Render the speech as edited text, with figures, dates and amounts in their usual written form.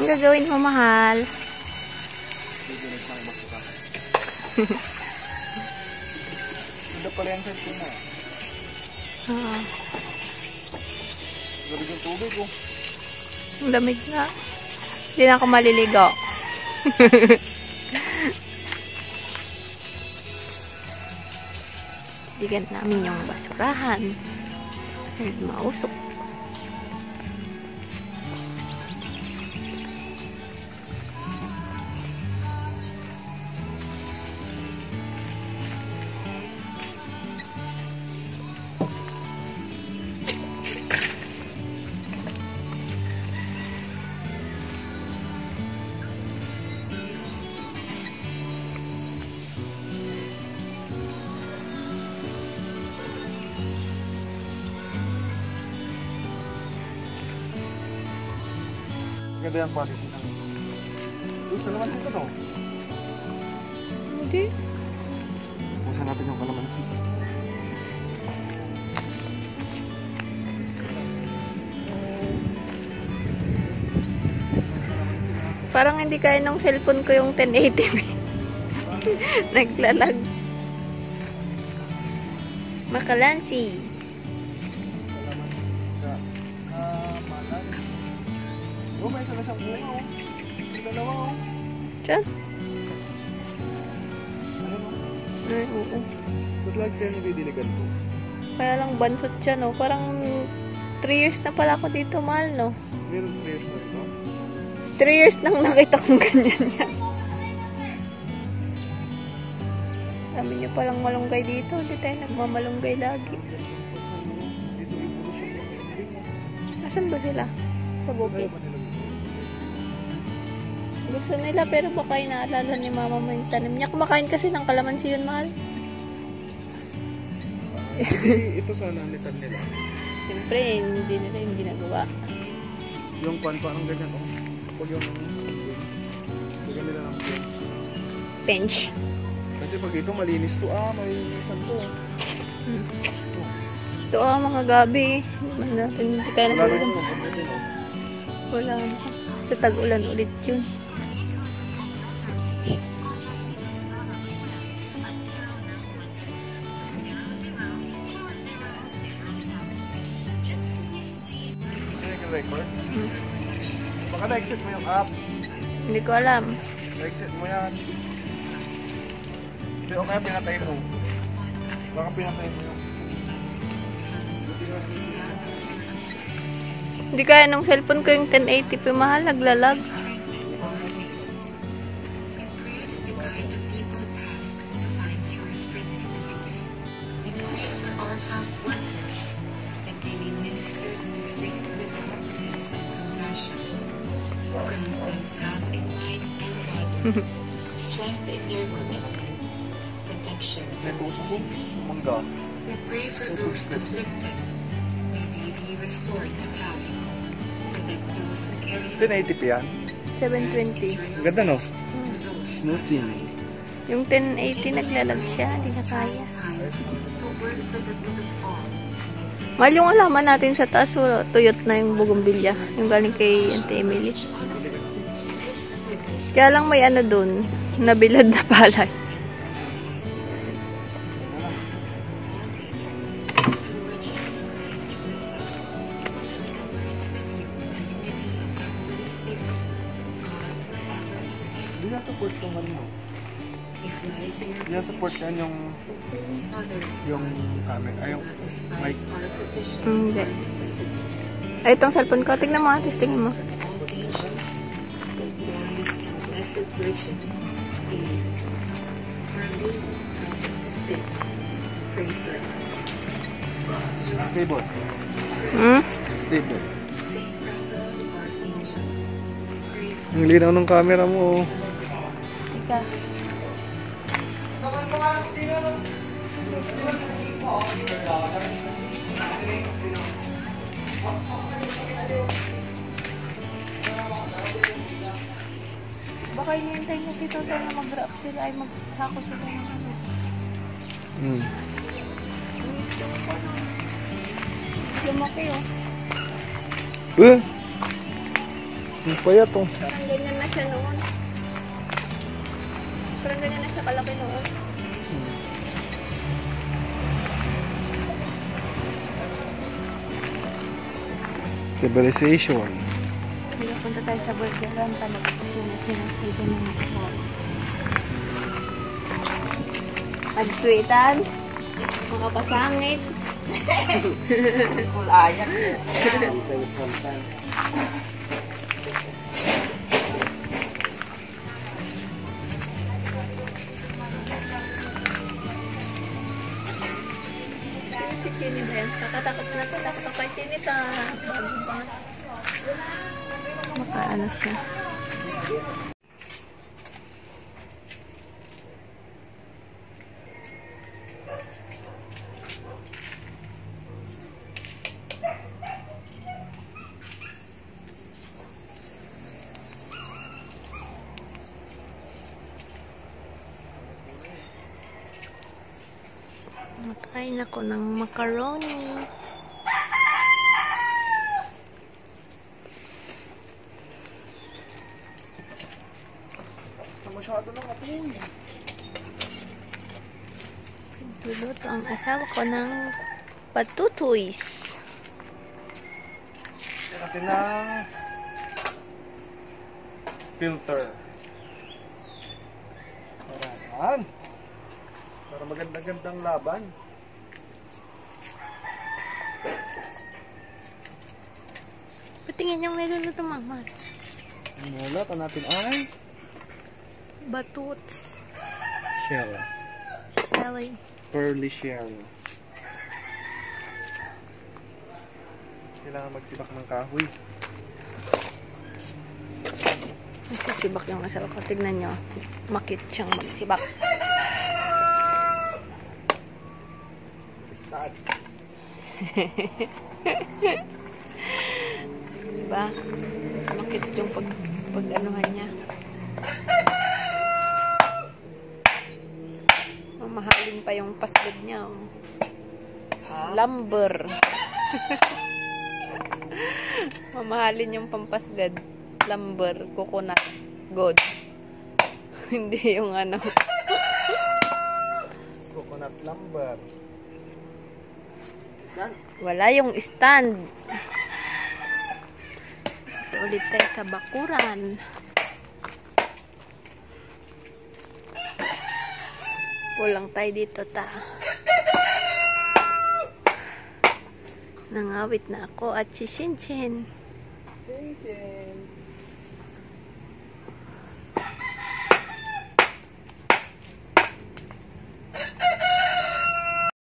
Ang gagawin mo, mahal? Ganda pala yung cellphone mo. Oo. Gabi yung tubig ko. Ang lamig na. Hindi na ako maliligo. Digan namin yung basurahan. At mausok. Ganda yung quality ng... Doon sa naman dito, no? Hindi. Busan natin yung kalamansi. Parang hindi kaya ng cellphone ko yung 1080p. Naglalag. Makalansi. Oh, may isa na siyang bunga, oh. May dalawa, oh. Diyan? Ano, no? Ay, oo. Ba't lagi kayo nabidiligan ko? Kaya lang bansot siya, no? Parang 3 years na pala ako dito, mahal, no? Meron 3 years na ito? 3 years nang nakita kong ganyan yan. Sabi niyo palang malunggay dito. Hindi tayo nagmamalunggay lagi. Asan ba sila? Sa bukid. Gusto nila pero baka inaalala ni mama mo yung tanim niya. Kumakain kasi ng kalamansi yun, mahal. Ito sana nitan nila. Siyempre, hindi nila yung ginagawa. Yung pan parang ganyan, oh. Kapag yung... Bigyan nila ng Bench. Kasi pag ito malinis to, may isan to. Ito mga gabi. Hindi tayo Wala nag-ulan. rin ito. Wala na. Sa tag-ulan ulit yun. Records. Baka na-exit mo yung apps. Hindi ko alam. Na-exit mo yan. Hindi, o kaya pinatay mo. Baka pinatay mo yung... Hindi kaya nung cellphone ko yung 1080p, mahal. Naglalag. Strengthen their commitment, protection. May puso ko, mangga. We pray for those afflicted. May they be restored to health. Protect those who carry 1080p yan. 720. Ganda, no? to those Smoothing. Yung 1080 naglalag siya. Hindi na kaya. times to work for the good of all. Mahal yung alaman natin sa taas. Tuyot na yung bougainvillea. Yung galing kay Auntie Emily. Kaya lang may ano dun. Nabilad na palay. Hindi na support yung ano mo. Hindi na support yan yung camera, ay yung mic. Hindi. Ay, itong cellphone ko. Tignan mo. Tignan mo. Virgin, pray for us. Stable. Hmm? Stable. Saint Raphael, Archangel, pray for Ang linaw ng camera mo. Ika. Baka hinihintay niya si Toto na mag-wrap sila ay magsako sila ng ano. Lumaki oh. Ang payat oh. Parang ganyan na siya noon. Parang ganyan na siya kalaki noon. Stabilization. Hindi punta tayo sa burgeran. Sinasito ng mga. Pagsuitan. Mga pasangit. Kulayan. Si Chini ba yan? Kakatakot na ito. Takot ako kay Chini ta. Bago pa. Makaano siya. Makain ako ng macaroni. Basta masyado ng apoy. Luluto ang asawa ko ng patutuis. Kaya natin ng filter. Para yan. Para magandang-gandang laban. Patingin yung niluluto, mama. Ang niluluto natin ay Batuts. shell. Shelly. Pearly shell. Kailangan magsibak ng kahoy. Nagsisibak yung asawa ko. Tignan nyo. Makit siyang magsibak. Taad. Diba? Makit yung pag-anuhan niya. Mamahalin pa yung pasgad niya. Oh. Lumber. Mamahalin yung pampasgad. Lumber. Coconut. Good. Hindi yung ano. Coconut lumber. Yan. Wala yung stand. Ito ulit tayo sa bakuran. Pulang tayo dito ta. Nangawit na ako at si Shinchin. Shinchin.